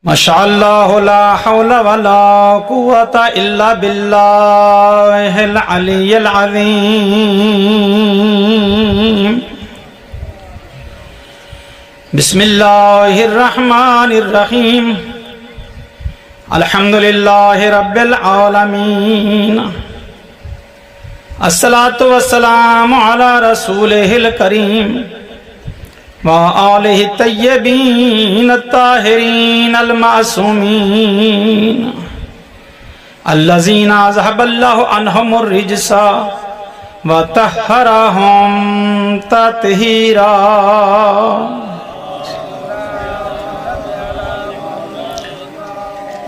माशाअल्लाह ला हौला वला कुव्वता इल्ला बिल्लाहिल अलिय्यिल अज़ीम। बिस्मिल्लाहिर रहमानिर रहीम। अल्हम्दुलिल्लाहि रब्बिल आलमीन। अस्सलातु वस्सलामु अला रसूलिहिल करीम व आलिहि तय्यबीन अत्ताहिरीन अल-मासूमीन अल्लज़ीना ज़हबल्लाहु अन्हुमुर रिज्सा व तह्हरहुम तत्हीरा।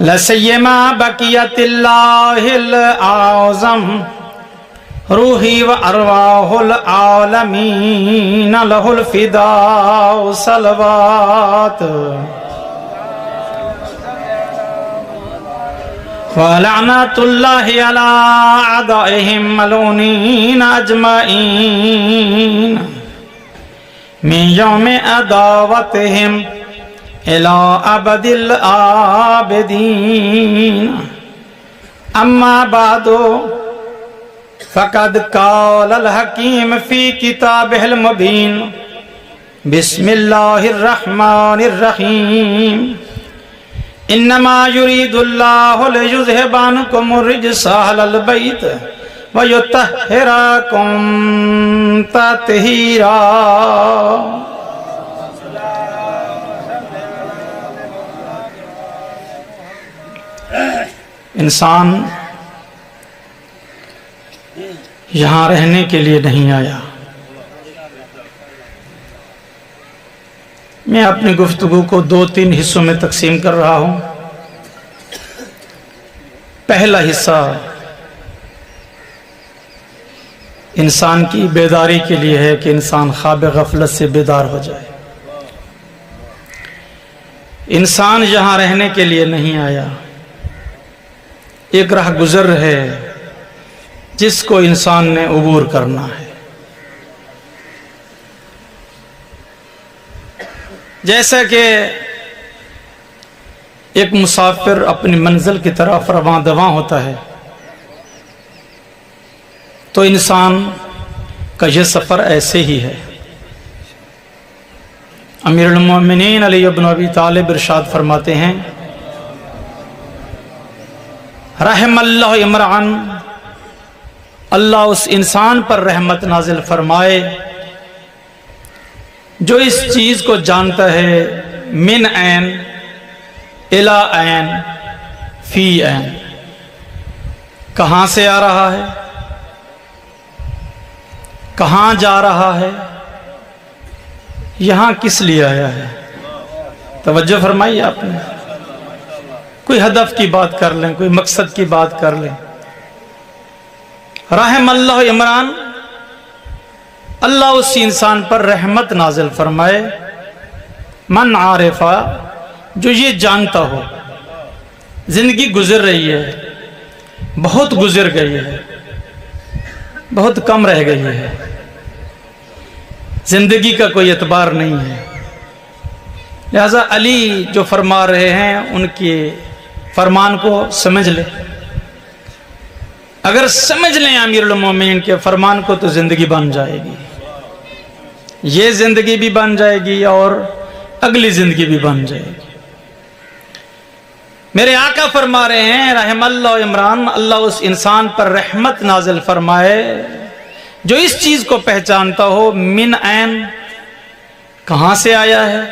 लसियमा बकियतिल्लाहिल आज़म रूही व अरवाहुल आलमीन लहुल फिदाउ सलवात व लअनतुल्लाहि अला अदाइहिम मलूनीन अजमईन मिन यौमि अदावतिहिम इला अबदिल आबिदीन। अम्मा बादो फ़क़द क़ालल हकीम फ़ी किताबिहिल मुबीन। बिस्मिल्लाहिर रहमानिर रहीम। इन्नमा युरीदुल्लाहु लियुज़हिबा अन्कुमुर रिज्सा अहलल बैत व युत्तहिरकुम तत्हीरा। इंसान यहाँ रहने के लिए नहीं आया। मैं अपनी गुफ्तगू को 2-3 हिस्सों में तकसीम कर रहा हूँ। पहला हिस्सा इंसान की बेदारी के लिए है कि इंसान ख्वाब गफलत से बेदार हो जाए। इंसान यहाँ रहने के लिए नहीं आया, एक राह गुजर है जिसको इंसान ने उबूर करना है। जैसा कि एक मुसाफिर अपनी मंजिल की तरफ रवां दवां होता है, तो इंसान का यह सफ़र ऐसे ही है। अमीरुल मोमिनीन अली इब्न अबी तालिब इरशाद फरमाते हैं, रहमल्लाहु इमरान, अल्लाह उस इंसान पर रहमत नाजिल फरमाए जो इस चीज को जानता है मिन ऐन इला ऐन फी ऐन, कहां से आ रहा है, कहां जा रहा है, यहां किस लिए आया है। तवज्जो फरमाइए आपने। कोई हदफ की बात कर लें, कोई मकसद की बात कर लें। रहमल्लाहु इमरान, अल्लाह उस इंसान पर रहमत नाजिल फरमाए, मन आरिफा, जो ये जानता हो जिंदगी गुजर रही है, बहुत गुजर गई है, बहुत कम रह गई है, जिंदगी का कोई एतबार नहीं है। लिहाजा अली जो फरमा रहे हैं उनके फरमान को समझ ले। अगर समझ लें अमीरुल मोमिनीन के फरमान को तो जिंदगी बन जाएगी, ये जिंदगी भी बन जाएगी और अगली जिंदगी भी बन जाएगी। मेरे आका फरमा रहे हैं रहमल्लाहु इमरान, अल्लाह उस इंसान पर रहमत नाजिल फरमाए जो इस चीज को पहचानता हो मिन ऐन, कहां से आया है,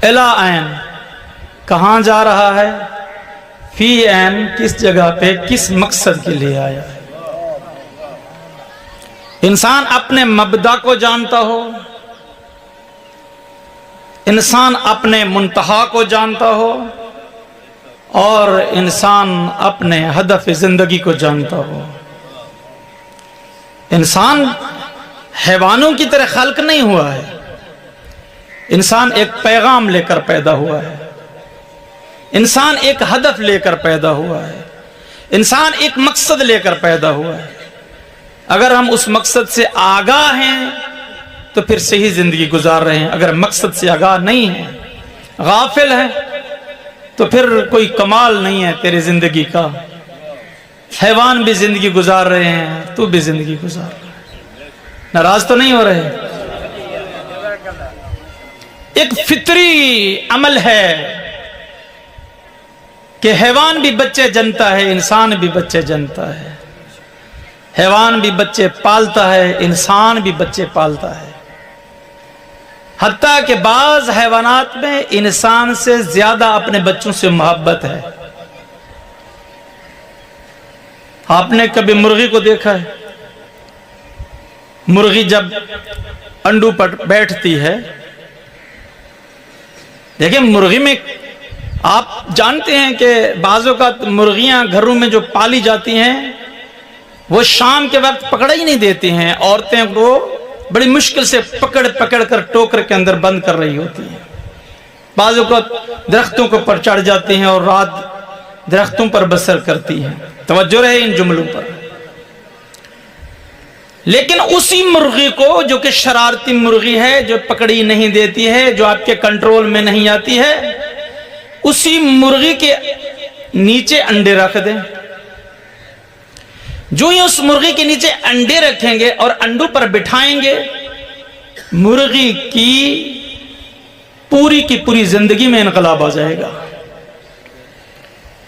इला ऐन, कहां जा रहा है, फी ऐन, किस जगह पे किस मकसद के लिए आया है। इंसान अपने मबदा को जानता हो, इंसान अपने मुंतहा को जानता हो और इंसान अपने हदफ जिंदगी को जानता हो। इंसान हैवानों की तरह खल्क नहीं हुआ है, इंसान एक पैगाम लेकर पैदा हुआ है, इंसान एक हदफ लेकर पैदा हुआ है, इंसान एक मकसद लेकर पैदा हुआ है। अगर हम उस मकसद से आगाह हैं तो फिर सही जिंदगी गुजार रहे हैं। अगर मकसद से आगाह नहीं है, गाफिल है, तो फिर कोई कमाल नहीं है तेरी जिंदगी का। हैवान भी जिंदगी गुजार रहे हैं, तू भी जिंदगी गुजार रहा है। नाराज तो नहीं हो रहे? एक फितरी अमल है कि हैवान भी बच्चे जनता है, इंसान भी बच्चे जनता है। हैवान भी बच्चे पालता है, इंसान भी बच्चे पालता है। हत्ता कि बाज हैवानात में इंसान से ज्यादा अपने बच्चों से मोहब्बत है। आपने कभी मुर्गी को देखा है? मुर्गी जब अंडों पर बैठती है, देखिए मुर्गी में आप जानते हैं कि बाजों का मुर्गियां घरों में जो पाली जाती हैं वो शाम के वक्त पकड़ ही नहीं देती हैं। औरतें को बड़ी मुश्किल से पकड़ पकड़ कर टोकर के अंदर बंद कर रही होती हैं। बाजों को दरख्तों के ऊपर चढ़ जाती हैं और रात दरख्तों पर बसर करती हैं। तवज्जो रहे इन जुमलों पर। लेकिन उसी मुर्गी को जो कि शरारती मुर्गी है, जो पकड़ी नहीं देती है, जो आपके कंट्रोल में नहीं आती है, उसी मुर्गी के नीचे अंडे रख दें। जो ही उस मुर्गी के नीचे अंडे रखेंगे और अंडों पर बिठाएंगे, मुर्गी की पूरी जिंदगी में इनकलाब आ जाएगा।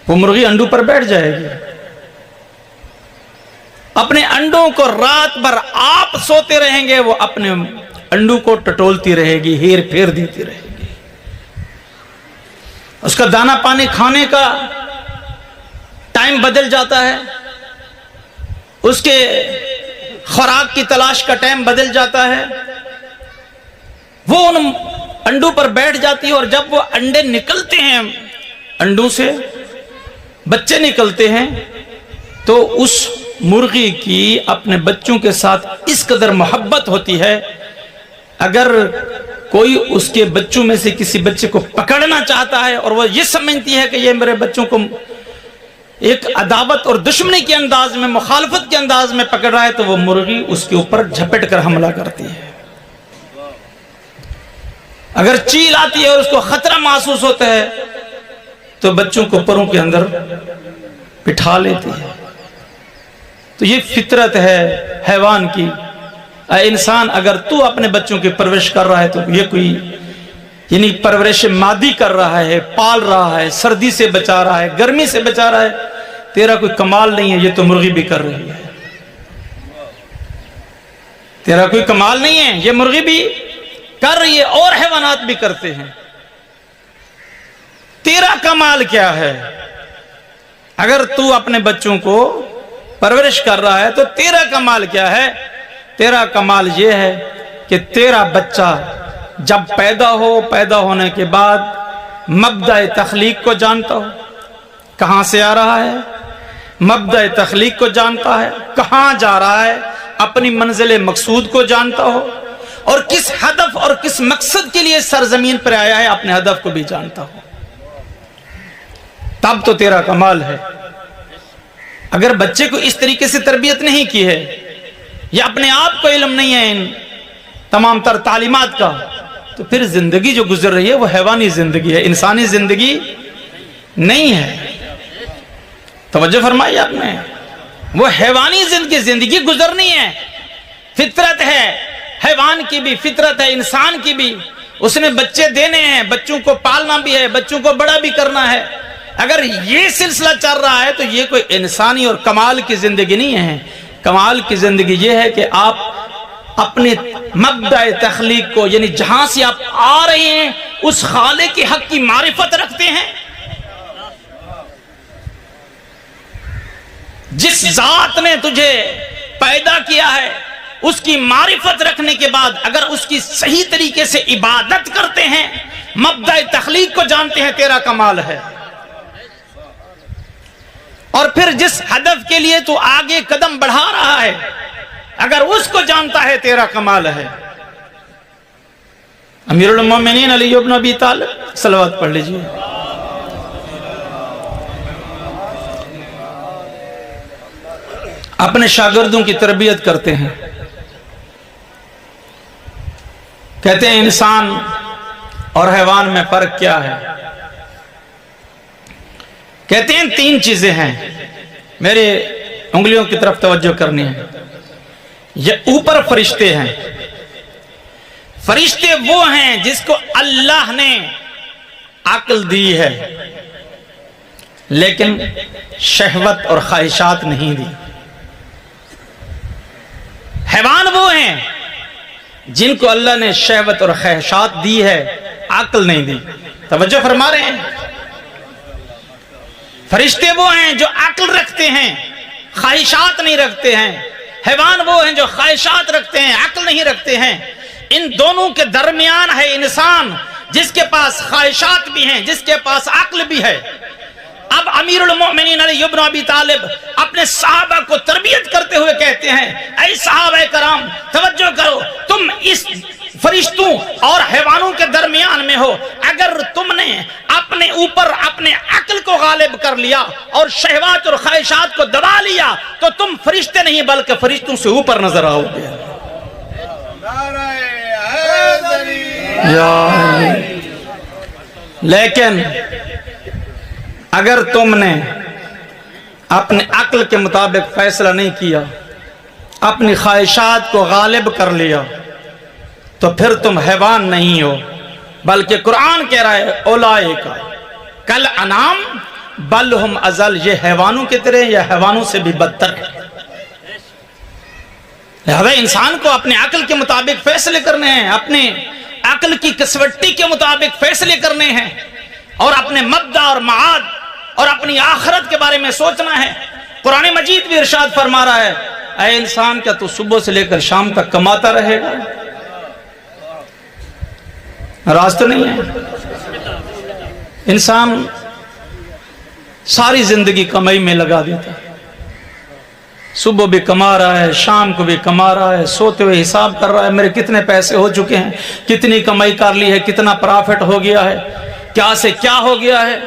वो मुर्गी अंडों पर बैठ जाएगी, अपने अंडों को रात भर आप सोते रहेंगे, वो अपने अंडों को टटोलती रहेगी, हेर फेर देती रहेगी। उसका दाना पानी खाने का टाइम बदल जाता है, उसके खुराक की तलाश का टाइम बदल जाता है। वो उन अंडों पर बैठ जाती है और जब वो अंडे निकलते हैं, अंडों से बच्चे निकलते हैं, तो उस मुर्गी की अपने बच्चों के साथ इस कदर मोहब्बत होती है, अगर कोई उसके बच्चों में से किसी बच्चे को पकड़ना चाहता है और वो ये समझती है कि ये मेरे बच्चों को एक अदावत और दुश्मनी के अंदाज में, मुखालफत के अंदाज में पकड़ रहा है, तो वो मुर्गी उसके ऊपर झपट कर हमला करती है। अगर चील आती है और उसको खतरा महसूस होता है तो बच्चों को परों के अंदर बिठा लेती है। तो ये फितरत है हैवान की। इंसान अगर तू अपने बच्चों की परवरिश कर रहा है तो ये कोई यानी परवरिश मादी कर रहा है, पाल रहा है, सर्दी से बचा रहा है, गर्मी से बचा रहा है, तेरा कोई कमाल नहीं है। ये तो मुर्गी भी कर रही है, तेरा कोई कमाल नहीं है, ये मुर्गी भी कर रही है और हैवानात भी करते हैं। तेरा कमाल क्या है? अगर तू अपने बच्चों को परवरिश कर रहा है तो तेरा कमाल क्या है? तेरा कमाल यह है कि तेरा बच्चा जब पैदा हो, पैदा होने के बाद मब्दा तख्लीक को जानता हो, कहां से आ रहा है, मब्दा तख्लीक को जानता है, कहां जा रहा है, अपनी मंजिल मकसूद को जानता हो और किस हदफ और किस मकसद के लिए सरजमीन पर आया है, अपने हदफ को भी जानता हो, तब तो तेरा कमाल है। अगर बच्चे को इस तरीके से तरबियत नहीं की है या अपने आप को इल्म नहीं है इन तमाम तर तालीमात का, तो फिर जिंदगी जो गुजर रही है वो हैवानी जिंदगी है, इंसानी जिंदगी नहीं है। तवज्जो फरमाई आपने, वो हैवानी जिंदगी गुजरनी है। फितरत है हैवान की भी, फितरत है इंसान की भी। उसने बच्चे देने हैं, बच्चों को पालना भी है, बच्चों को बड़ा भी करना है। अगर ये सिलसिला चल रहा है तो ये कोई इंसानी और कमाल की जिंदगी नहीं है। कमाल की जिंदगी ये है कि आप अपने मब्दा तख्लीक को, यानी जहां से आप आ रहे हैं, उस खालिक के हक की मारिफत रखते हैं। जिस जात ने तुझे पैदा किया है उसकी मारिफत रखने के बाद अगर उसकी सही तरीके से इबादत करते हैं, मब्दा तख्लीक को जानते हैं, तेरा कमाल है। और फिर जिस हदफ के लिए तू आगे कदम बढ़ा रहा है, अगर उसको जानता है, तेरा कमाल है। अमीरुल मोमिनीन अली इब्न अबी तालिब, सलवात पढ़ लीजिए। अपने शागिर्दों की तरबियत करते हैं, कहते हैं इंसान और हैवान में फर्क क्या है। कहते हैं तीन चीजें हैं, मेरे उंगलियों की तरफ तवज्जो करनी है। ये ऊपर फरिश्ते हैं, फरिश्ते वो हैं जिसको अल्लाह ने अक्ल दी है लेकिन शहवत और ख्वाहिशात नहीं दी। हैवान वो हैं जिनको अल्लाह ने शहवत और ख्वाहिशात दी है, अक्ल नहीं दी। तवज्जो फरमा रहे हैं। फरिश्ते वो हैं जो अक्ल रखते हैं, ख्वाहिशात नहीं रखते हैं। हैवान वो हैं जो ख्वाहिशात रखते हैं, अक्ल नहीं रखते हैं। इन दोनों के दरमियान है इंसान, जिसके पास ख्वाहिशात भी हैं, जिसके पास अक्ल भी है। अब अमीरुल मोमिनीन अली इब्न अबी तालिब अपने सहाबा को तरबियत करते हुए कहते हैं, ऐ सहाबा कराम तवज्जो करो, तुम इस फरिश्तों और हैवानों के दरमियान में हो। अगर तुमने अपने ऊपर अपने अक्ल को गालिब कर लिया और शहवात और ख्वाहिशात को दबा लिया तो तुम फरिश्ते नहीं बल्कि फरिश्तों से ऊपर नजर आओगे। लेकिन अगर तुमने अपने अक्ल के मुताबिक फैसला नहीं किया, अपनी ख्वाहिशात को गालिब कर लिया, तो फिर तुम हैवान नहीं हो बल्कि कुरान कह रहा है औलाइका कल अनाम बल हुम अजल, ये हैवानों की तरह या हैवानों से भी बदतर है। लिहाजा इंसान को अपने अक्ल के मुताबिक फैसले करने हैं, अपने अक्ल की कसवट्टी के मुताबिक फैसले करने हैं और अपने मब्दा और माद और अपनी आखिरत के बारे में सोचना है। कुरान मजीद भी इरशाद फरमा रहा है, ऐ इंसान क्या तू सुबह से लेकर शाम तक कमाता रहेगा? राज तो नहीं है। इंसान सारी जिंदगी कमाई में लगा देता है, सुबह भी कमा रहा है, शाम को भी कमा रहा है, सोते हुए हिसाब कर रहा है मेरे कितने पैसे हो चुके हैं, कितनी कमाई कर ली है, कितना प्रॉफिट हो गया है, क्या से क्या हो गया है।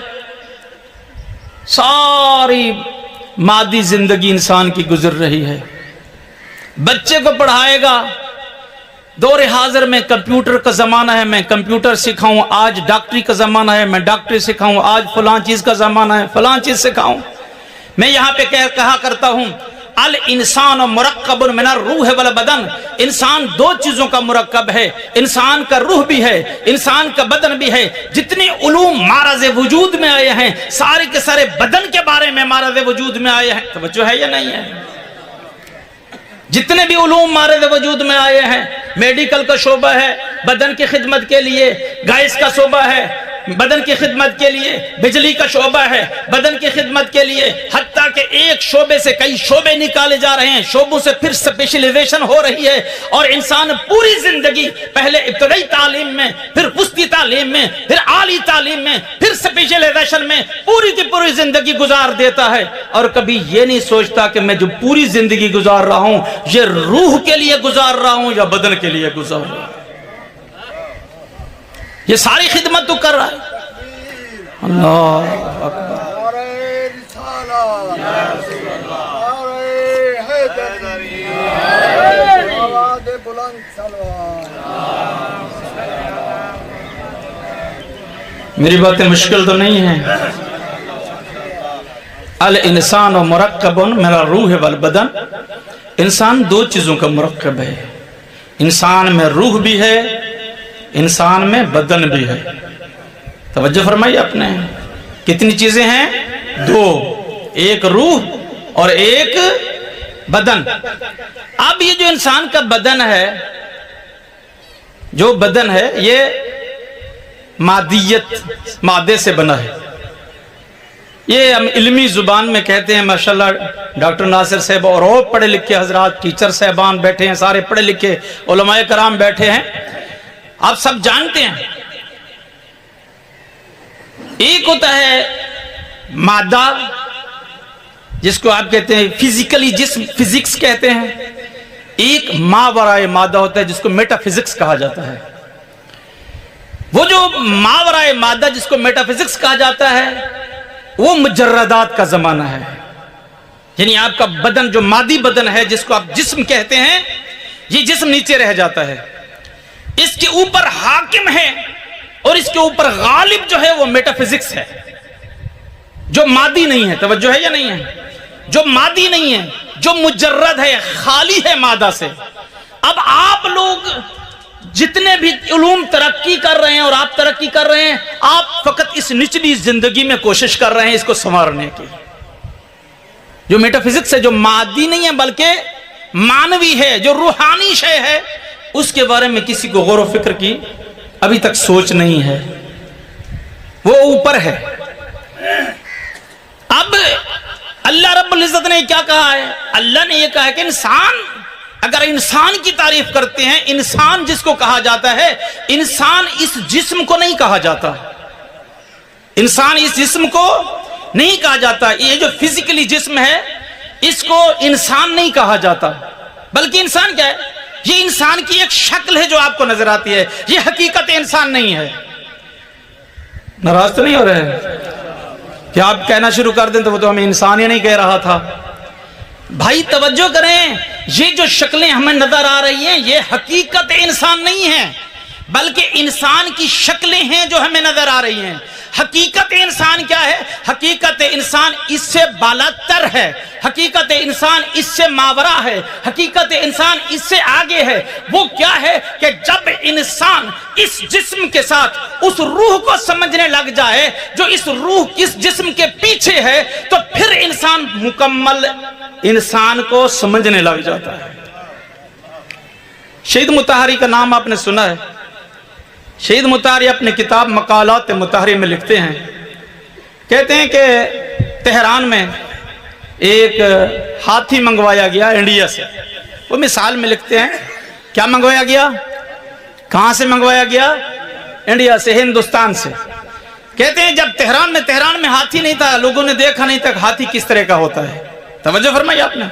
सारी मादी जिंदगी इंसान की गुजर रही है। बच्चे को पढ़ाएगा, दौर हाजिर में कंप्यूटर का जमाना है, मैं कंप्यूटर सिखाऊं, आज डॉक्टरी का जमाना है, मैं डॉक्टरी सिखाऊं, आज फलां चीज का जमाना है, फलां चीज सिखाऊं। मैं यहां पे कहा करता हूं अल इंसान और मुरक्कबुन मिनर रूह वल बदन, इंसान दो चीजों का मुरक्कब है, इंसान का रूह भी है, इंसान का बदन भी है। जितने उलूम मारज़े वजूद में आए हैं सारे के सारे बदन के बारे में मारज़े वजूद में आए हैं। तवज्जो है या नहीं है? जितने भी उलूम मारज़े वजूद में आए हैं, मेडिकल का शोबा है बदन की खिदमत के लिए, गैस का शोबा है बदन की खिदमत के लिए, बिजली का शोबा है बदन की खिदमत के लिए, हत्ता के एक शोबे से कई शोबे निकाले जा रहे हैं, शोबों से फिर स्पेशलाइजेशन हो रही है और इंसान पूरी जिंदगी पहले इब्तदाई तालीम में, फिर पुस्ती तालीम में, फिर आली तालीम में, फिर स्पेशलाइजेशन में पूरी की पूरी जिंदगी गुजार देता है और कभी ये नहीं सोचता कि मैं जो पूरी जिंदगी गुजार रहा हूं ये रूह के लिए गुजार रहा हूं या बदन के लिए गुजार रहा हूं। ये सारी खिदमत तो कर रहा है। अल्लाह अकबर। मेरी बातें मुश्किल तो नहीं है। अल इंसान और मुरक्कबुन मेरा रूह वल बदन, इंसान दो चीजों का मुरक्कब है। इंसान में रूह भी है, इंसान में बदन भी है। तवज्जो फरमाइए आपने, कितनी चीजें हैं? दो, एक रूह और एक बदन। अब ये जो इंसान का बदन है, जो बदन है ये मादियत, मादे से बना है। ये हम इल्मी जुबान में कहते हैं, माशाल्लाह डॉक्टर नासिर साहब और पढ़े लिखे हजरात, टीचर साहबान बैठे हैं, सारे पढ़े लिखे उलमाए कराम बैठे हैं, आप सब जानते हैं। एक होता है मादा जिसको आप कहते हैं फिजिकली जिस्म, फिजिक्स कहते हैं। एक मावराए मादा होता है जिसको मेटाफिजिक्स कहा जाता है। वो जो मावराए मादा जिसको मेटाफिजिक्स कहा जाता है वो मुजर्रदात का जमाना है, यानी आपका बदन जो मादी बदन है जिसको आप जिस्म कहते हैं, ये जिस्म नीचे रह जाता है, इसके ऊपर हाकिम है और इसके ऊपर गालिब जो है वो मेटाफिजिक्स है। जो मादी नहीं है, तवज्जो है या नहीं है, जो मादी नहीं है, जो मुजर्रद है, खाली है मादा से। अब आप लोग जितने भी उलूम तरक्की कर रहे हैं और आप तरक्की कर रहे हैं, आप फकत इस निचली जिंदगी में कोशिश कर रहे हैं इसको संवारने की। जो मेटाफिजिक्स है, जो मादी नहीं है बल्कि मानवी है, जो रूहानी शय है, उसके बारे में किसी को गौर व फिक्र की अभी तक सोच नहीं है, वो ऊपर है। अब अल्लाह रब्बुल इज्जत ने क्या कहा है? अल्लाह ने यह कहा है कि इंसान, अगर इंसान की तारीफ करते हैं, इंसान जिसको कहा जाता है, इंसान इस जिस्म को नहीं कहा जाता, इंसान इस जिस्म को नहीं कहा जाता। ये जो फिजिकली जिस्म है इसको इंसान नहीं कहा जाता, बल्कि इंसान क्या है? ये इंसान की एक शक्ल है जो आपको नजर आती है, ये हकीकत इंसान नहीं है। नाराज तो नहीं हो रहे कि आप कहना शुरू कर दें तो वो तो हमें इंसान ही नहीं कह रहा था। भाई तवज्जो करें, ये जो शक्लें हमें नजर आ रही हैं ये हकीकत इंसान नहीं है, बल्कि इंसान की शक्लें हैं जो हमें नजर आ रही हैं। हकीकत इंसान क्या है? हकीकत इंसान इससे बालातर है, हकीकत इंसान इससे मावरा है, हकीकत इंसान इससे आगे है। वो क्या है कि जब इंसान इस जिस्म के साथ उस रूह को समझने लग जाए जो इस रूह इस जिस्म के पीछे है, तो फिर इंसान मुकम्मल इंसान को समझने लग जाता है। शहीद मुताहरी का नाम आपने सुना है। शहीद मुताहरी अपने किताब मकालात मुताहरी में लिखते हैं, कहते हैं कि तेहरान में एक हाथी मंगवाया गया इंडिया से। वो मिसाल में लिखते हैं क्या मंगवाया गया, कहां से मंगवाया गया? इंडिया से, हिंदुस्तान से। कहते हैं जब तेहरान में हाथी नहीं था, लोगों ने देखा नहीं था हाथी किस तरह का होता है। तवज्जो फरमाई आपने,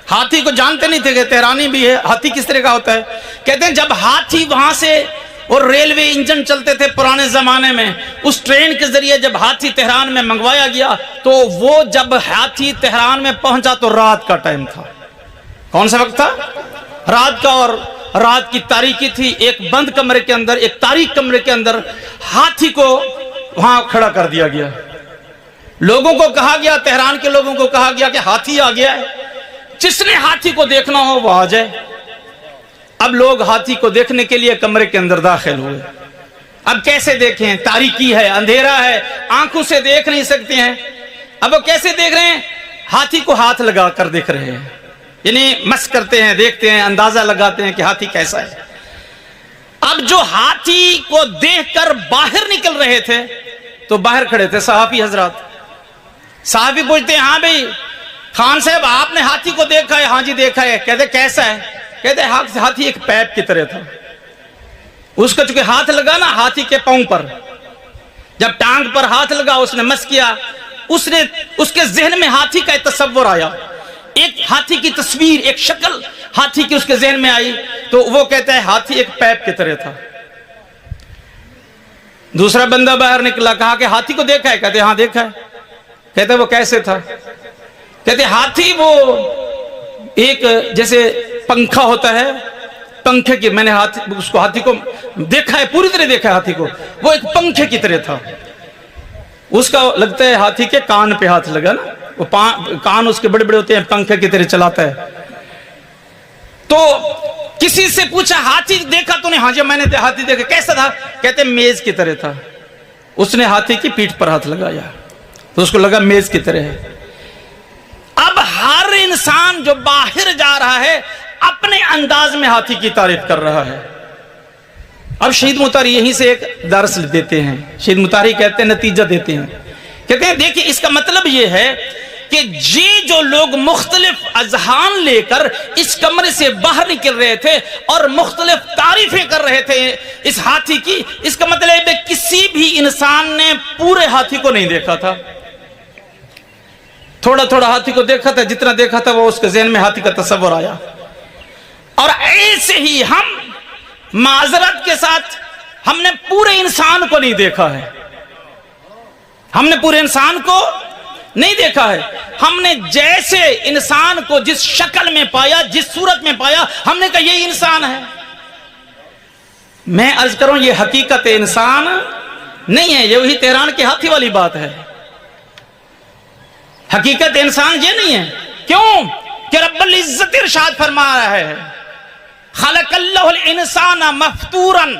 हाथी को जानते नहीं थे कि तेहरानी भी है, हाथी किस तरह का होता है। कहते हैं जब हाथी वहां से, और रेलवे इंजन चलते थे पुराने जमाने में, उस ट्रेन के जरिए जब हाथी तेहरान में मंगवाया गया, तो वो जब हाथी तेहरान में पहुंचा तो रात का टाइम था। कौन सा वक्त था? रात का। और रात की तारीकी थी। एक बंद कमरे के अंदर, एक तारीक कमरे के अंदर हाथी को वहां खड़ा कर दिया गया। लोगों को कहा गया, तेहरान के लोगों को कहा गया कि हाथी आ गया है, जिसने हाथी को देखना हो वो आ जाए। अब लोग हाथी को देखने के लिए कमरे के अंदर दाखिल हुए। अब कैसे देखें? तारीकी है, अंधेरा है, आंखों से देख नहीं सकते हैं। अब वो कैसे देख रहे हैं? हाथी को हाथ लगा कर देख रहे हैं, यानी मस करते हैं, देखते हैं, अंदाजा लगाते हैं कि हाथी कैसा है। अब जो हाथी को देखकर बाहर निकल रहे थे, तो बाहर खड़े थे सहाफी हजरात। सहाफी पूछते हैं, हाँ भाई खान साहब आपने हाथी को देखा है? हाँ जी देखा है। कहते कैसा है? कहते हाथी एक पैप की तरह था। उसका चूंकि हाथ लगा ना हाथी के पांव पर, जब टांग पर हाथ लगा, उसने मस किया, उसके जहन में हाथी का एक तस्वर आया, एक हाथी की तस्वीर, एक शक्ल हाथी की उसके जहन में आई। तो वो कहता है हाथी एक पैप की तरह था। दूसरा बंदा बाहर निकला, कहा कि हाथी को देखा है? कहते हाँ देखा है। कहते वो कैसे था? कहते हाथी वो एक जैसे पंखा होता है, पंखे की, मैंने हाथी को देखा है, पूरी तरह देखा है हाथी को, वो एक पंखे की तरह था। उसका लगता है हाथी के कान पे हाथ लगा ना, वो कान उसके बड़े बड़े होते हैं, पंखे की तरह चलाता है। तो किसी से पूछा हाथी देखा तूने? हाँ जी मैंने हाथी देखा। कैसा था? कहते मेज की तरह था। उसने हाथी की पीठ पर हाथ लगाया तो उसको लगा मेज की तरह है। अब हर इंसान जो बाहर जा रहा है अपने अंदाज में हाथी की तारीफ कर रहा है। अब शहीद मुताहरी यहीं से एक दर्स देते हैं। शहीद मुताहरी कहते हैं, नतीजा देते हैं, कहते हैं देखिए इसका मतलब यह है कि ये जो लोग मुख्तलिफ अजहान लेकर इस कमरे से बाहर निकल रहे थे और मुख्तलिफ तारीफें कर रहे थे इस हाथी की, इसका मतलब है किसी भी इंसान ने पूरे हाथी को नहीं देखा था, थोड़ा थोड़ा हाथी को देखा था, जितना देखा था वो उसके ज़हन में हाथी का तस्वर आया। और ऐसे ही हम माजरत के साथ हमने पूरे इंसान को नहीं देखा है, हमने पूरे इंसान को नहीं देखा है। हमने जैसे इंसान को जिस शक्ल में पाया, जिस सूरत में पाया, हमने कहा ये इंसान है। मैं अर्ज करूं ये हकीकत इंसान नहीं है, ये वही तेहरान के हाथी वाली बात है। हकीकत इंसान ये नहीं है। क्यों कि रब्बुल इज्जत इरशाद फरमा रहा है, खलकल्लाहुल इंसाना मफतूरन,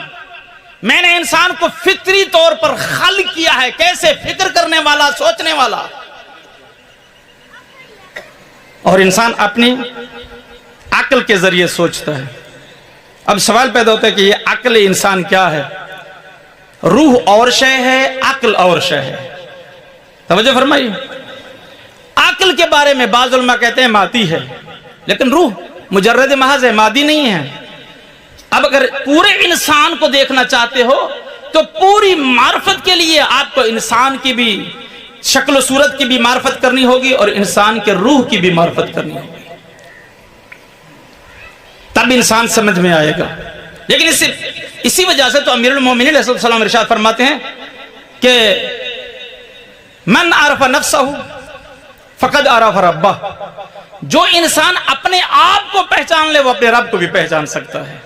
मैंने इंसान को फितरी तौर पर खल किया है। कैसे? फिक्र करने वाला, सोचने वाला। और इंसान अपनी अक्ल के जरिए सोचता है। अब सवाल पैदा होता है कि ये अक्ल इंसान क्या है? रूह और शय है, अक्ल और शय है। तवज्जो फरमाइए। अक्ल के बारे में बाज़ उलमा कहते हैं मादी है, लेकिन रूह मुजर्रद महज है, मादी नहीं है। अब अगर पूरे इंसान को देखना चाहते हो तो पूरी मार्फत के लिए आपको इंसान की भी शक्ल सूरत की भी मार्फत करनी होगी और इंसान के रूह की भी मार्फत करनी होगी, तब इंसान समझ में आएगा। लेकिन इसी वजह से तो अमीरुल मोमिनीन अलैहिस्सलाम इरशाद फरमाते हैं कि मन आरफ नफ्सहु फकद आरफ रब्बह, जो इंसान अपने आप को पहचान ले वो अपने रब को भी पहचान सकता है।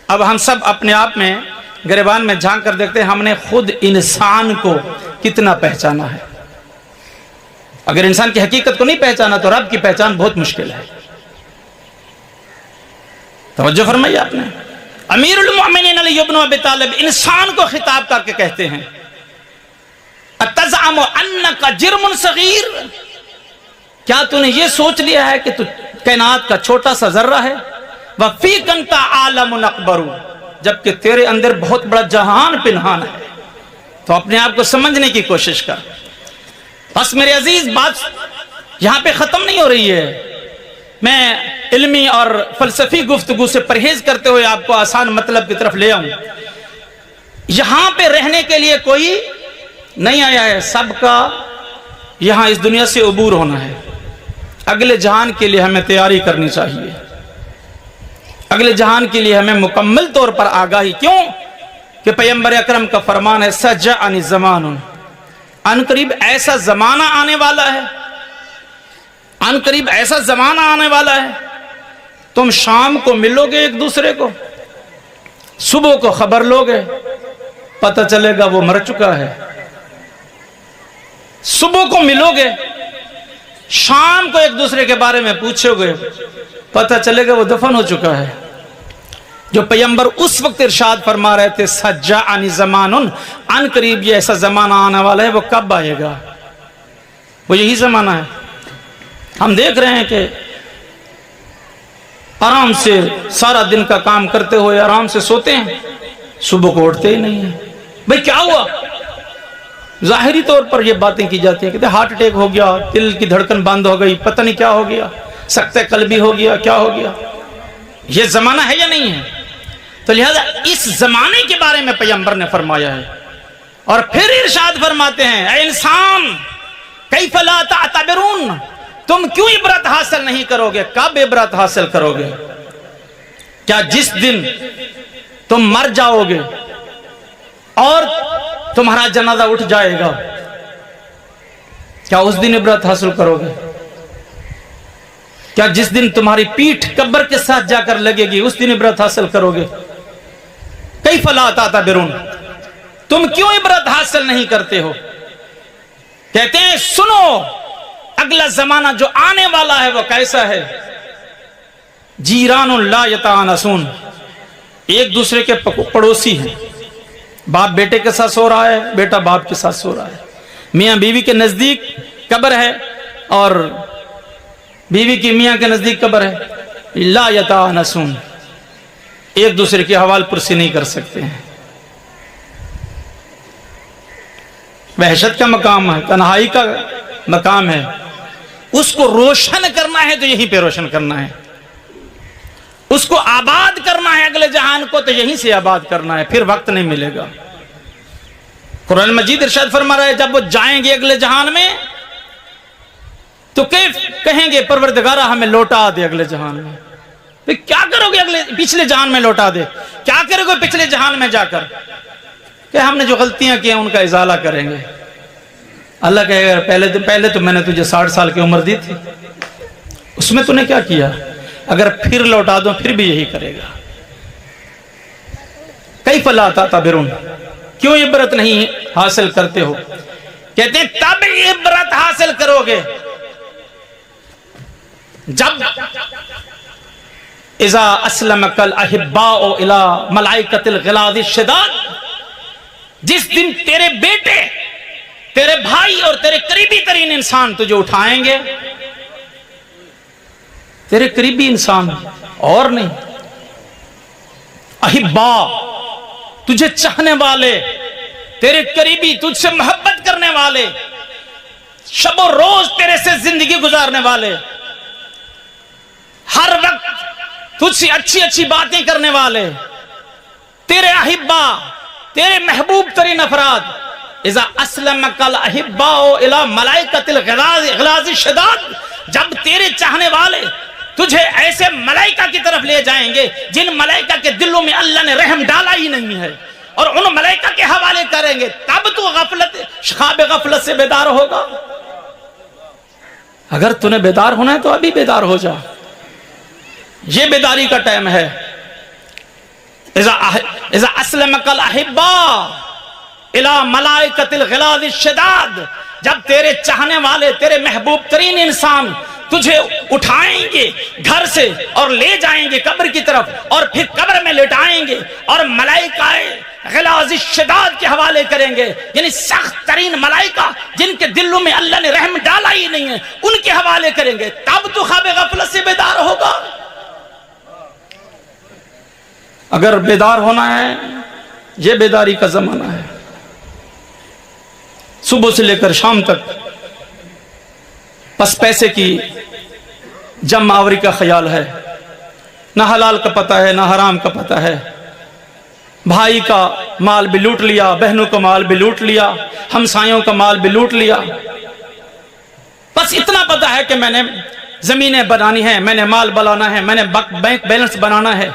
अब हम सब अपने आप में गिरबान में झांक कर देखते हैं, हमने खुद इंसान को कितना पहचाना है। अगर इंसान की हकीकत को नहीं पहचाना तो रब की पहचान बहुत मुश्किल है। तवज्जो फरमाइए आपने। अमीरुल मोमिनीन अली इब्न अबी तालिब इंसान को खिताब करके कहते हैं, अतज़अमु अन्नका जिर्मुन सगीर, क्या तूने ये सोच लिया है कि तू कायनात का छोटा सा जर्रा है? वफ़ीक अंता आलमुन अकबरू, जबकि तेरे अंदर बहुत बड़ा जहान पिन्हान है। तो अपने आप को समझने की कोशिश कर। बस मेरे अजीज, बात यहां पे खत्म नहीं हो रही है। मैं इल्मी और फलसफी गुफ्तगू से परहेज करते हुए आपको आसान मतलब की तरफ ले आऊं। यहां पे रहने के लिए कोई नहीं आया है, सबका यहां इस दुनिया से उबूर होना है। अगले जहान के लिए हमें तैयारी करनी चाहिए। अगले जहान के लिए हमें मुकम्मल तौर पर आगाही। क्यों कि पैगंबर अकरम का फरमान है, सजअनी ज़मानुन, अनकरीब ऐसा जमाना आने वाला है, अनकरीब ऐसा जमाना आने वाला है, तुम शाम को मिलोगे एक दूसरे को, सुबह को खबर लोगे, पता चलेगा वो मर चुका है। सुबह को मिलोगे, शाम को एक दूसरे के बारे में पूछोगे, पता चलेगा वो दफन हो चुका है। जो पैगंबर उस वक्त इरशाद फरमा रहे थे, सज्जाअनी ज़मानुन, अनकरीब ये ऐसा जमाना आने वाला है, वो कब आएगा? वो यही जमाना है। हम देख रहे हैं कि आराम से सारा दिन का काम करते हुए आराम से सोते हैं, सुबह को उठते ही नहीं है। भाई क्या हुआ? जाहिरी तौर पर ये बातें की जाती हैं, कहते हार्ट अटैक हो गया, दिल की धड़कन बंद हो गई, पता नहीं क्या हो गया, सकते कल्बी हो गया, क्या हो गया। ये जमाना है या नहीं है? तो लिहाजा इस जमाने के बारे में पैगंबर ने फरमाया है। और फिर इरशाद फरमाते हैं, ऐ इंसान कैफ ला तातबिरून, तुम क्यों इबरत हासिल नहीं करोगे? कब इबरत हासिल करोगे? क्या जिस दिन तुम मर जाओगे और तुम्हारा जनाजा उठ जाएगा, क्या उस दिन इबरत हासिल करोगे? क्या जिस दिन तुम्हारी पीठ कब्र के साथ जाकर लगेगी उस दिन इबरत हासिल करोगे? कैफ ला तातबिरून, तुम क्यों इबरत हासिल नहीं करते हो? कहते हैं सुनो, अगला जमाना जो आने वाला है वो कैसा है? जीरानुन ला यतानसून, एक दूसरे के पड़ोसी हैं। बाप बेटे के साथ सो रहा है, बेटा बाप के साथ सो रहा है, मियाँ बीवी के नजदीक कब्र है और बीवी की मियाँ के नजदीक कब्र है। ला यतानसून, एक दूसरे की हवाल पुरसी नहीं कर सकते हैं। वहशत का मकाम है, तन्हाई का मकाम है, उसको रोशन करना है तो यहीं पे रोशन करना है। उसको आबाद करना है अगले जहान को तो यहीं से आबाद करना है, फिर वक्त नहीं मिलेगा। कुरान मजीद इरशाद फरमा रहा है, जब वो जाएंगे अगले जहान में तो कहेंगे परवरदिगारा हमें लौटा दे अगले जहान में। तो क्या करोगे? अगले पिछले जहान में लौटा दे, क्या करोगे पिछले जहान में जाकर? कि हमने जो गलतियां की हैं उनका इजाला करेंगे। अल्लाह कहेगा पहले तो मैंने तुझे 60 साल की उम्र दी थी, उसमें तूने क्या किया? अगर फिर लौटा दो फिर भी यही करेगा। कैफ ला तातबिरून, क्यों इबरत नहीं हासिल करते हो? कहते हैं तब इबरत हासिल करोगे जब इज़ा अस्लम कल अहिब्बाओ इला मलाइकतिल गिलाज़ि शिदाद, जिस दिन तेरे बेटे, तेरे भाई और तेरे करीबी तरीन इंसान तुझे उठाएंगे, तेरे करीबी इंसान और नहीं, अहिब्बा तुझे चाहने वाले, तेरे करीबी, तुझसे मोहब्बत करने वाले, शबो रोज तेरे से जिंदगी गुजारने वाले, हर वक्त तुझसे अच्छी अच्छी बातें करने वाले, तेरे अहिब्बा, तेरे महबूब तरीन अफराद, इज़ा अस्लम कल अहिब्बाओ इला मलाइकतिल गिलाज़ि शिदाद, जब तेरे चाहने वाले तुझे ऐसे मलाइका की तरफ ले जाएंगे जिन मलाइका के दिलों में अल्लाह ने रहम डाला ही नहीं है, और उन मलाइका के हवाले करेंगे, तब तू ख्वाब गफलत से बेदार होगा। अगर तूने बेदार होना है तो अभी बेदार हो जा, ये बेदारी का टाइम है। इज़ा अस्लम कल अहिब्बा इला मलाइकतिल गिलाज़ि शिदाद, जब तेरे चाहने वाले, तेरे महबूब तरीन इंसान तुझे उठाएंगे घर से और ले जाएंगे कब्र की तरफ, और फिर कब्र में लेटाएंगे और मलाइकाए गिलाज़ि शिदाद के हवाले करेंगे, यानी सख्त तरीन मलाइका जिनके दिलों में अल्लाह ने रहम डाला ही नहीं है, उनके हवाले करेंगे, तब तो ख्वाब गफलत से बेदार होगा। अगर बेदार होना है, यह बेदारी का जमाना है। सुबह से लेकर शाम तक बस पैसे की जम आवरी का ख्याल है, ना हलाल का पता है ना हराम का पता है। भाई का माल भी लूट लिया, बहनों का माल भी लूट लिया, हमसायों का माल भी लूट लिया। बस इतना पता है कि मैंने जमीनें बनानी है, मैंने माल बनाना है, मैंने बैंक बैलेंस बनाना है।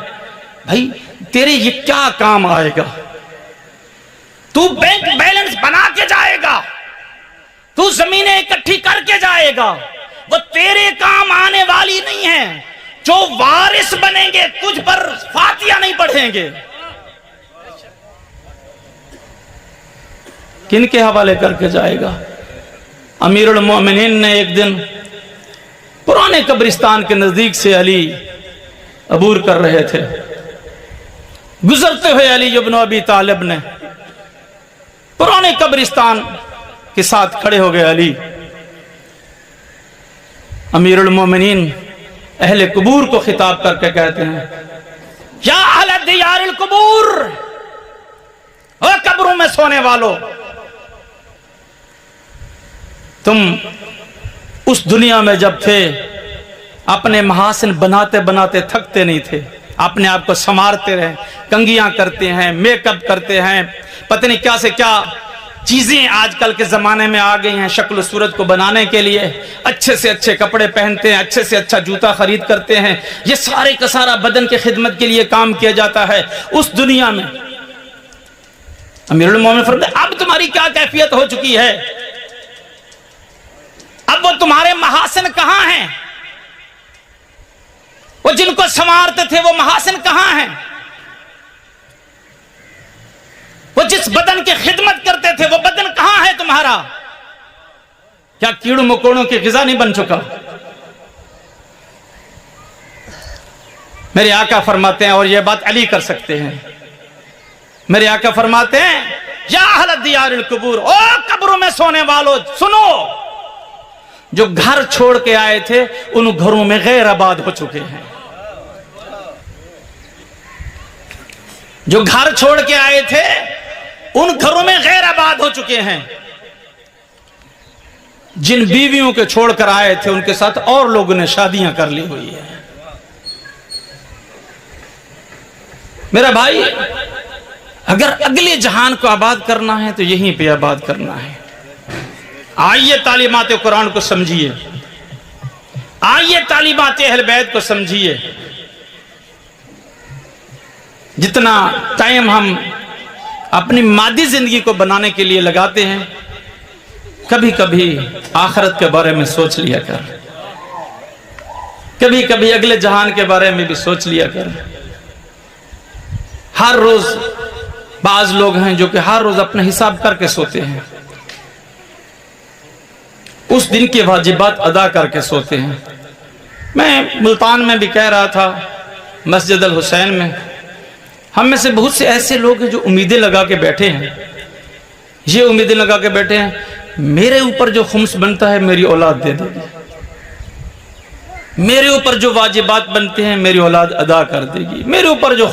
भाई तेरे ये क्या काम आएगा? तू बैंक बैलेंस बना के जाएगा, तू जमीनें इकट्ठी करके जाएगा, वो तेरे काम आने वाली नहीं है। जो वारिस बनेंगे तुझ पर फातिया नहीं पढ़ेंगे। किनके हवाले करके जाएगा? अमीरुल मोमिनीन ने एक दिन पुराने कब्रिस्तान के नजदीक से अली अबूर कर रहे थे। गुजरते हुए अली इब्न अबी तालिब ने पुराने कब्रिस्तान के साथ खड़े हो गए। अली अमीरुल मोमिनीन अहले कुबूर को खिताब करके कहते हैं, या अहले दियारिल कुबूर, ओ कब्रों में सोने वालों, तुम उस दुनिया में जब थे अपने महासिन बनाते बनाते थकते नहीं थे, अपने आप को संवारते रहे, कंगियां करते हैं, मेकअप करते हैं, पता नहीं क्या से क्या चीजें आजकल के जमाने में आ गई हैं शक्ल सूरत को बनाने के लिए। अच्छे से अच्छे कपड़े पहनते हैं, अच्छे से अच्छा जूता खरीद करते हैं। ये सारे का सारा बदन की खिदमत के लिए काम किया जाता है उस दुनिया में। अमीरुल मोमिनीन फरमाते, अब तुम्हारी क्या कैफियत हो चुकी है? अब वो तुम्हारे महासिन कहां हैं? वो जिनको संवारते थे वो महासिन कहां हैं? वो जिस बदन की खिदमत करते थे वो बदन कहां है तुम्हारा? क्या कीड़ों मकोड़ों की ग़िज़ा नहीं बन चुका? मेरे आका फरमाते हैं, और ये बात अली कर सकते हैं, मेरे आका फरमाते हैं, या अहले दियारिल कुबूर, ओ कब्रों में सोने वालों, सुनो, जो घर छोड़ के आए थे उन घरों में गैर आबाद हो चुके हैं। जो घर छोड़ के आए थे उन घरों में गैर आबाद हो चुके हैं। जिन बीवियों के छोड़कर आए थे उनके साथ और लोगों ने शादियां कर ली हुई है। मेरा भाई, अगर अगले जहान को आबाद करना है तो यहीं पे आबाद करना है। आइए तालीमात कुरान को समझिए, आइए तालीमात अहले बैत को समझिए। जितना टाइम हम अपनी मादी जिंदगी को बनाने के लिए लगाते हैं, कभी कभी आखिरत के बारे में सोच लिया कर, कभी कभी अगले जहान के बारे में भी सोच लिया कर। हर रोज बाज लोग हैं जो कि हर रोज अपना हिसाब करके सोते हैं। उस दिन के वाजिबात अदा करके सोते हैं। मैं मुल्तान में भी कह रहा था, मस्जिद अल हुसैन में, हम में से बहुत से ऐसे लोग हैं जो उम्मीदें लगा के बैठे हैं, ये उम्मीदें लगा के बैठे हैं मेरे ऊपर जो खुम्स बनता है मेरी औलाद दे देगी, मेरे ऊपर जो वाजिबात बनते हैं मेरी औलाद अदा कर देगी, मेरे ऊपर जो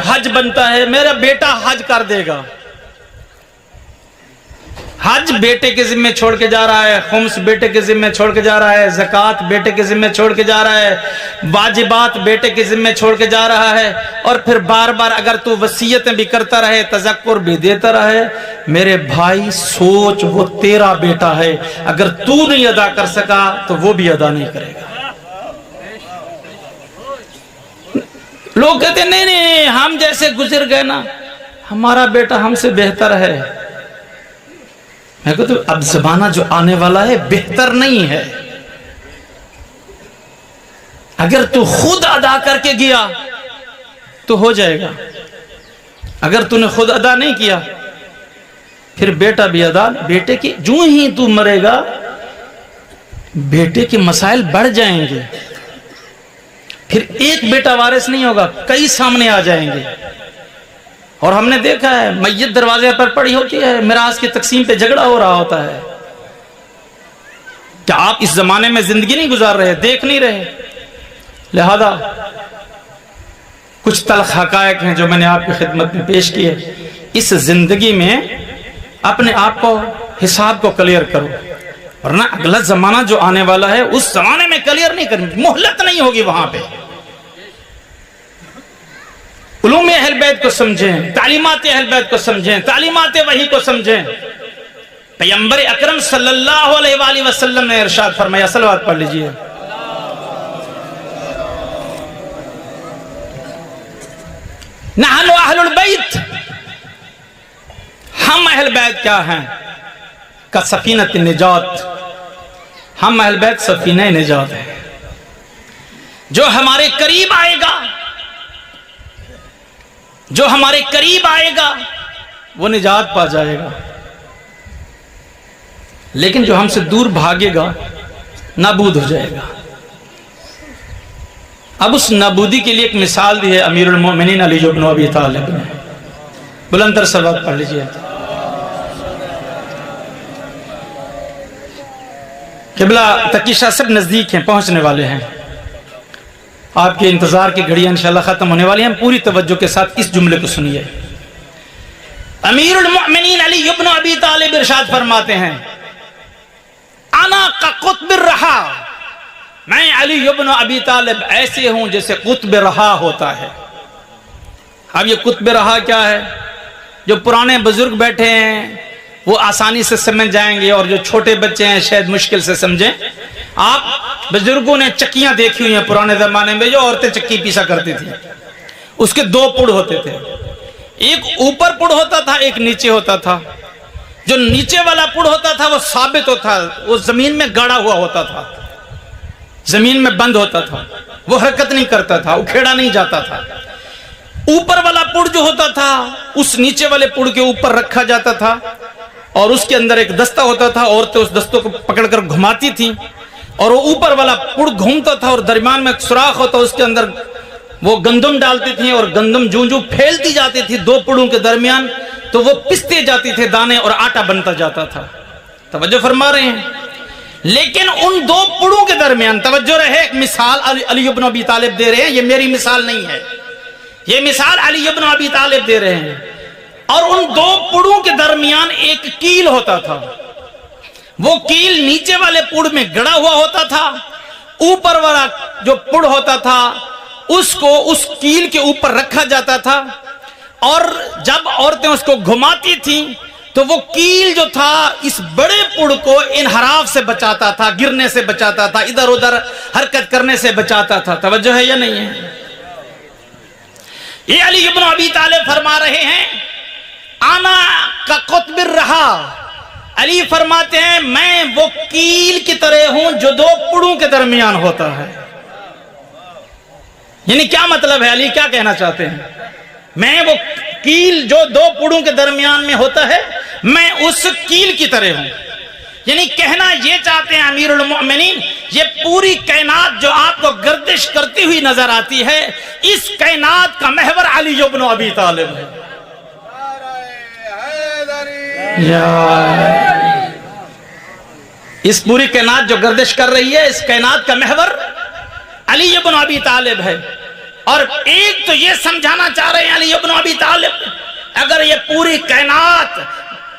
हज बनता है मेरा बेटा हज कर देगा। हज बेटे के जिम्मे छोड़ के जा रहा है, खुम्स बेटे के जिम्मे छोड़ के जा रहा है, ज़कात बेटे के जिम्मे छोड़ के जा रहा है, वाजिबात बेटे के जिम्मे छोड़ के जा रहा है। और फिर बार बार अगर तू वसीयतें भी करता रहे, तज़क्कुर भी देता रहे, मेरे भाई सोच, वो तेरा बेटा है, अगर तू नहीं अदा कर सका तो वो भी अदा नहीं करेगा। लोग कहते नहीं नहीं हम जैसे गुजर गए ना, हमारा बेटा हमसे बेहतर है। मैं कहता हूं अब जमाना जो आने वाला है बेहतर नहीं है। अगर तू खुद अदा करके गया तो हो जाएगा, अगर तूने खुद अदा नहीं किया फिर बेटा भी अदा। बेटे की जो ही तू मरेगा बेटे के मसाइल बढ़ जाएंगे, फिर एक बेटा वारिस नहीं होगा, कई सामने आ जाएंगे। और हमने देखा है मैयत दरवाजे पर पड़ी होती है, मिरास की तकसीम पे झगड़ा हो रहा होता है। क्या आप इस जमाने में जिंदगी नहीं गुजार रहे, देख नहीं रहे? लिहाजा कुछ तल्ख हकायक हैं जो मैंने आपकी खिदमत में पेश किए। इस जिंदगी में अपने आप को, हिसाब को क्लियर करो, वरना अगला जमाना जो आने वाला है उस जमाने में क्लियर नहीं करनी, मोहलत नहीं होगी वहां पे। उलूम अहल बैत को समझें, तालीमात अहल बैत को समझें, तालीमात वही को समझें। पैगंबर अकरम सल्लल्लाहु अलैहि वसल्लम ने इरशाद फरमाया, सलवात पढ़ लीजिए, नहनु अहलुल बैत, हम अहल बैत क्या हैं? का सफीनत निजात, हम अहल बैत सफीना निजात है। जो हमारे करीब आएगा, जो हमारे करीब आएगा वो निजात पा जाएगा, लेकिन जो हमसे दूर भागेगा नाबूद हो जाएगा। अब उस नाबूदी के लिए एक मिसाल दी है अमीरुल मोमिनीन अली इब्न अबी तालिब ने। बुलंदर सलवात पढ़ लीजिए। किबला तकीशा सब नजदीक हैं, पहुंचने वाले हैं, आपके इंतजार की घड़ियां इंशाल्लाह खत्म होने वाली हैं। पूरी तवज्जो के साथ इस जुमले को सुनिए। अमीरुल मोमिनीन अली इब्न अबी तालिब इरशाद फरमाते हैं, अना का कुतुब रहा, मैं अली इब्न अबी तालिब ऐसे हूं जैसे कुतुब रहा होता है। अब ये कुतुब रहा क्या है? जो पुराने बुजुर्ग बैठे हैं वो आसानी से समझ जाएंगे, और जो छोटे बच्चे हैं शायद मुश्किल से समझें। आप बुजुर्गों ने चक्कियां देखी हुई हैं पुराने जमाने में, जो औरतें चक्की पीसा करती थी, उसके दो पुड़ होते थे, एक ऊपर पुड़ होता था, एक नीचे होता था। जो नीचे वाला पुड़ होता था वो साबित होता, वो जमीन में गाड़ा हुआ होता था, जमीन में बंद होता था, वो हरकत नहीं करता था, उखेड़ा नहीं जाता था। ऊपर वाला पुड़ जो होता था उस नीचे वाले पुड़ के ऊपर रखा जाता था, और उसके अंदर एक दस्ता होता था, औरतें उस दस्तों को पकड़कर घुमाती थी, और वो ऊपर वाला पुड़ घूमता था, और दरमियान में एक सुराख होता, उसके अंदर वो गंदम डालती थी, और गंदम जूं जूं फैलती जाती थी दो पुड़ों के दरमियान, तो वो पिसते जाती थे दाने और आटा बनता जाता था। तवज्जो फरमा रहे हैं? लेकिन उन दो पुड़ों के दरमियान, तवज्जो रहे, एक मिसाल अली इब्न अबी तालिब दे रहे हैं, ये मेरी मिसाल नहीं है, ये मिसाल अली इब्न अबी तालिब दे रहे हैं। और उन दो पुड़ों के दरमियान एक कील होता था, वो कील नीचे वाले पुड़ में गड़ा हुआ होता था, ऊपर वाला जो पुड़ होता था उसको उस कील के ऊपर रखा जाता था, और जब औरतें उसको घुमाती थी तो वो कील जो था इस बड़े पुड़ को इनहराफ से बचाता था, गिरने से बचाता था, इधर उधर हरकत करने से बचाता था। तवज्जो है या नहीं है? ये अली इब्न अबी तालिब फरमा रहे हैं, आना का कुतुब रहा, अली फरमाते हैं मैं वो कील की तरह हूं जो दो पुड़ों के दरमियान होता है। यानी क्या मतलब है? अली क्या कहना चाहते हैं? मैं वो कील जो दो पुड़ों के दरमियान में होता है, मैं उस कील की तरह हूं। यानी कहना ये चाहते हैं अमीरुल मोमिनीन, ये पूरी कायनात जो आपको गर्दिश करती हुई नजर आती है, इस कायनात का महवर अली इब्न अबी तालिब है। इस पूरी कायनात जो गर्दिश कर रही है, इस कायनात का महवर अली इब्न अबी तालिब है। और एक तो ये समझाना चाह रहे हैं अली इब्न अबी तालिब, अगर ये पूरी कायनात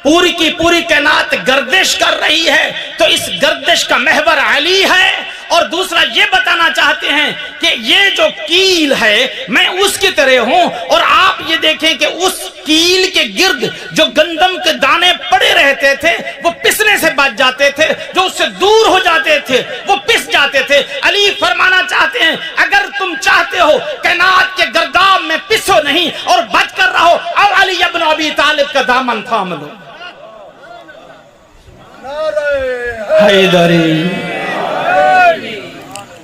पूरी की पूरी कायनात गर्दिश कर रही है तो इस गर्दिश का महवर अली है। और दूसरा ये बताना चाहते हैं कि ये जो कील है मैं उसकी तरह हूं, और आप ये देखें कि उस कील के गिर्द जो गंदम के दाने पड़े रहते थे वो पिसने से बच जाते थे, जो उससे दूर हो जाते थे वो पिस जाते थे। अली फरमाना चाहते हैं अगर तुम चाहते हो कायनात के गर्दाम में पिसो नहीं और बच कर रहो, अब अली इब्न अबी तालिब का दामन थाम लो। हैदरी,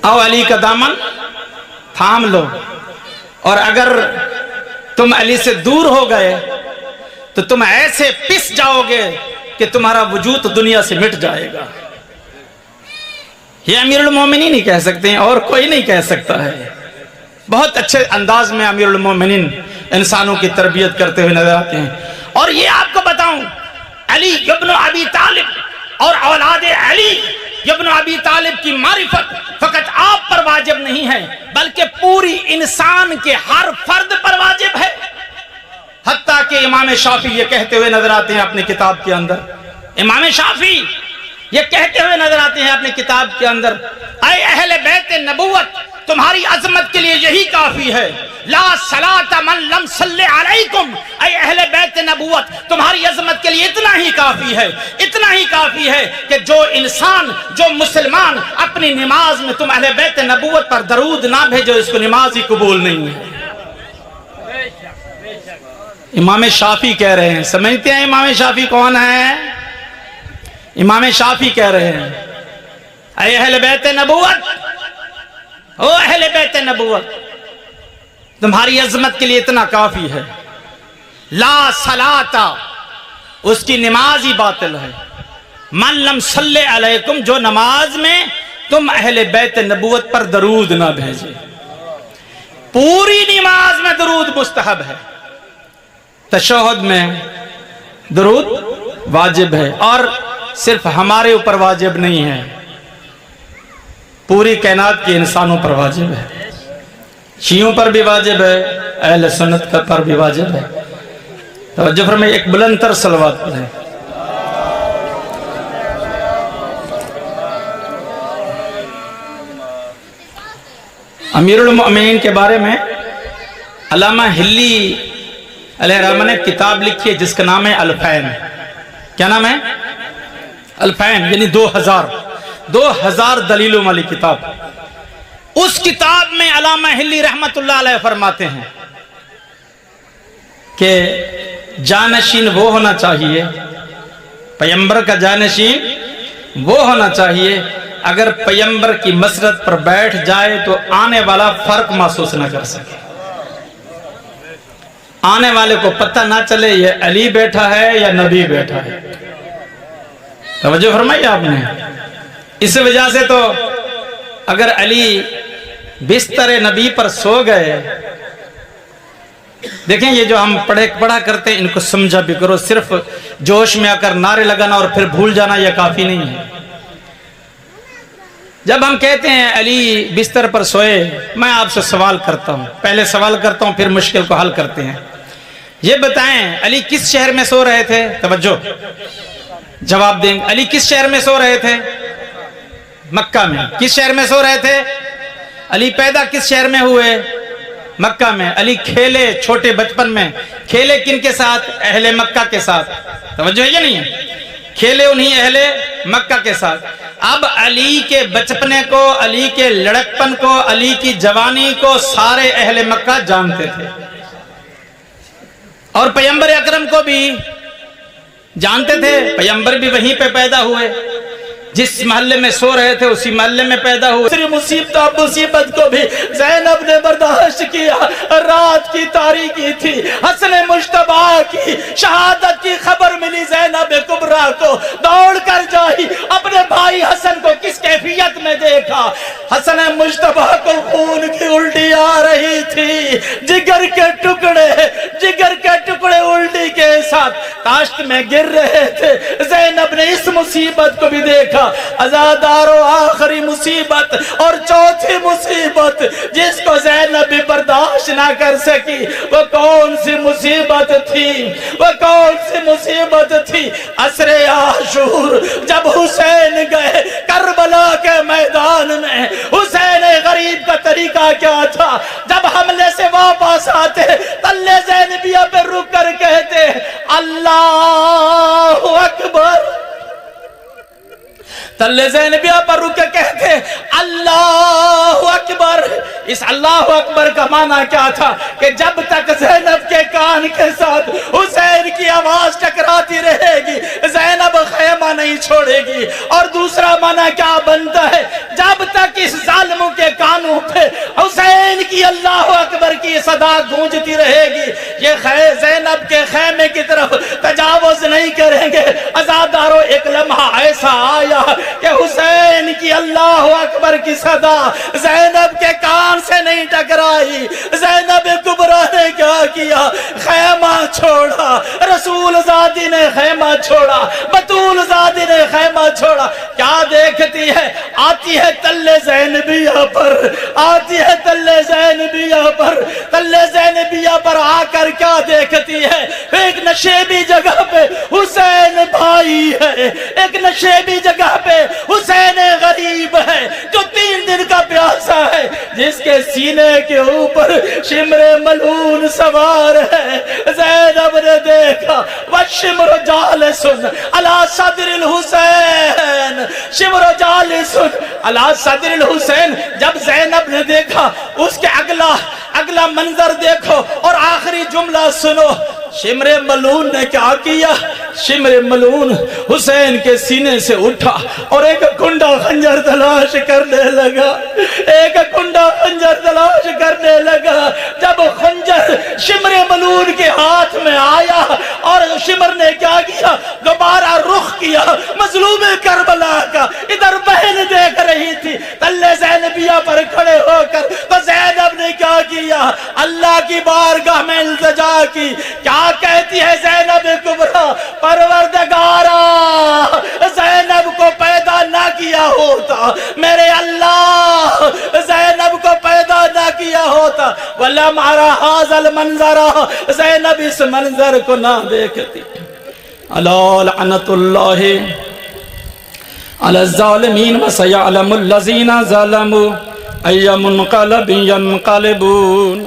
आओ अली का दामन थाम लो। और अगर तुम अली से दूर हो गए तो तुम ऐसे पिस जाओगे कि तुम्हारा वजूद दुनिया से मिट जाएगा। ये अमीरुल मोमिनीन ही कह सकते हैं, और कोई नहीं कह सकता है। बहुत अच्छे अंदाज में अमीरुल मोमिनीन इंसानों की तरबियत करते हुए नजर आते हैं। और ये आपको बताऊं, अली इब्न अबी तालिब और औलाद अली इब्न अबी तालिब की मारिफत फकत आप पर वाजिब नहीं है, बल्कि पूरी इंसान के हर फर्द पर वाजिब है। हत्ता कि इमाम शाफी ये कहते हुए नजर आते हैं अपनी किताब के अंदर, इमाम शाफी ये कहते हुए नजर आते हैं अपनी किताब के अंदर, ऐ अहले बैत नबुवत, तुम्हारी अजमत के लिए यही काफी है। ला सलात मन लम सल्ले अलैकुम, ऐ अहले बैत नबुवत, तुम्हारी अजमत के लिए इतना ही काफी है, इतना ही काफी है कि जो इंसान, जो मुसलमान अपनी नमाज में तुम अहले बैत नबुवत पर दरूद ना भेजो, इसको नमाज ही कबूल नहीं है। इमाम शाफी कह रहे हैं। समझते हैं इमाम शाफी कौन है? इमाम शाफी कह रहे हैं ऐ अहले बैत नबुवत, ओ अहले बैत नबुवत, तुम्हारी अजमत के लिए इतना काफी है। ला सलाता, उसकी नमाज ही बातिल है। मन लम सल्ले अलैकुम, जो नमाज में तुम अहले बैत नबुवत पर दरूद ना भेजे। पूरी नमाज में दरूद मुस्तहब है, तशहुद में दरूद वाजिब है, और सिर्फ हमारे ऊपर वाजिब नहीं है, पूरी कायनात के इंसानों पर वाजिब है। शियों पर भी वाजिब है, अहले सुन्नत का पर भी वाजिब है। तवज्जो फरमाइए, एक बुलंदतर सलवात पढ़ें। अमीरुल मोमिनीन के बारे में अल्लामा हिल्ली अलैहिर्रहमत ने किताब लिखी है जिसका नाम है अल-फैन। क्या नाम है? अल-फैन, यानी 2000 दलीलों वाली किताब। उस किताब में अल्लामा हिल्ली रहमतुल्लाह अलैह फरमाते हैं कि जानशीन वो होना चाहिए, पैगंबर का जानशीन वो होना चाहिए, अगर पैगंबर की मसरत पर बैठ जाए तो आने वाला फर्क महसूस ना कर सके, आने वाले को पता ना चले ये अली बैठा है या नबी बैठा है। तवज्जो फरमाइए आपने। इस वजह से तो अगर अली बिस्तर नबी पर सो गए, देखें ये जो हम पढ़ा करते हैं इनको समझा भी करो, सिर्फ जोश में आकर नारे लगाना और फिर भूल जाना यह काफी नहीं है। जब हम कहते हैं अली बिस्तर पर सोए, मैं आपसे सवाल करता हूं, पहले सवाल करता हूं फिर मुश्किल को हल करते हैं। ये बताएं अली किस शहर में सो रहे थे? तवज्जो, जवाब देंगे। अली किस शहर में सो रहे थे? मक्का में। किस शहर में सो रहे थे? अली पैदा किस शहर में हुए? मक्का में। अली खेले छोटे बचपन में, खेले किन के साथ? अहले मक्का के साथ। तवज्जो है या नहीं है? खेले उन्हीं अहले मक्का के साथ। अब अली के बचपने को, अली के लड़कपन को, अली की जवानी को सारे अहले मक्का जानते थे, और पैगंबर अकरम को भी जानते थे। पैगंबर भी वहीं पे पैदा हुए, जिस मोहल्ले में सो रहे थे उसी मोहल्ले में पैदा हुए। मुसीबत को भी ज़ैनब ने बर्दाश्त किया। रात की तारीकी थी, हसन मुश्तबा की शहादत की खबर मिली ज़ैनब कुबरा को, दौड़ कर जाई हसन मुश्तबा को खून की उल्टी आ रही थी, जिगर के टुकड़े उल्टी के साथ ताश्त में गिर रहे थे। ज़ैनब ने इस मुसीबत को भी देखा। अज़ादारो, आखिरी मुसीबत और चौथी मुसीबत जिसको ज़ैनब भी बर्दाश्त ना कर सकी, वो कौन सी मुसीबत थी? वो कौन सी मुसीबत थी? असरे आशूर जब हुसैन गए करबला के मैदान में, हुसैन गरीब का तरीका क्या था? जब हमले से वापस आते तल्ले ज़ैनबिया पे रुक कर कहते अल्लाहु अकबर। तल्ले ज़ैनबिया पर रुक के कहते अल्लाहु अकबर। इस अल्लाहु अकबर का माना क्या था कि जब तक ज़ैनब के कान के साथ हुसैन की आवाज टकराती रहेगी, ज़ैनब खैमा नहीं छोड़ेगी। और दूसरा माना क्या बनता है? जब तक इस जालिमों के कानों पे हुसैन की अल्लाहु अकबर की सदा गूंजती रहेगी, ये ज़ैनब के खैमे की तरफ तजावुज नहीं करेंगे। अज़ादारो, एक लम्हा ऐसा आया कि हुसैन की अल्लाहु अकबर की सदा ज़ैनब के कान से नहीं टकराई। ज़ैनब कुबरा ने क्या किया? खैमा छोड़ा। रसूल ज़ादी ने खैमा छोड़ा, बतूल ज़ादी ने खैमा छोड़ा। क्या देखती है? आती है तल्ले ज़ैनबिया पर, आती है तल्ले ज़ैनबिया पर। तल्ले ज़ैनबिया पर आकर क्या देखती है? एक नशेबी जगह पे हुसैन भाई है, एक नशेबी जगह पे हुसैन गरीब है जो 3 दिन का प्यासा है, जिसके सीने के ऊपर शिमरे मलून सवार है। ज़ैनब ने देखा वह शिमर जालिसुन अला सदरिल हुसैन, शिमर जालिसुन अला सदरिल हुसैन। जब ज़ैनब ने देखा, उसके अगला मंजर देखो और आखिरी जुमला सुनो। शिमरे मलून ने क्या किया? शिमरे मलून हुसैन के सीने से उठा और एक कुंडा खंजर तलाश करने लगा, एक कुंडा खंजर तलाश करने लगा। जब खंजर शिमरे मलून के हाथ में आया और शिमर ने क्या किया? दोबारा रुख किया मजलूम करबला का। इधर बहन देख रही थी तल्ले ज़ैनबिया पर खड़े होकर, तो ज़ैनब ने क्या किया? अल्लाह की बारगाह में इल्तिजा की। क्या कहती है ज़ैनब कुबरा? परवरदिगारा, ज़ैनब को पैदा ना किया होता, मेरे अल्लाह ज़ैनब को पैदा ना किया होता, वला मारा हाज़ल मंजरा, ज़ैनब इस मंजर को ना देखती। अला लअनतुल्लाहि अला ज़ालिमीन व सयअलमुल लज़ीना ज़लमू अय्युम मुनक़लिबिन यनक़लिबून।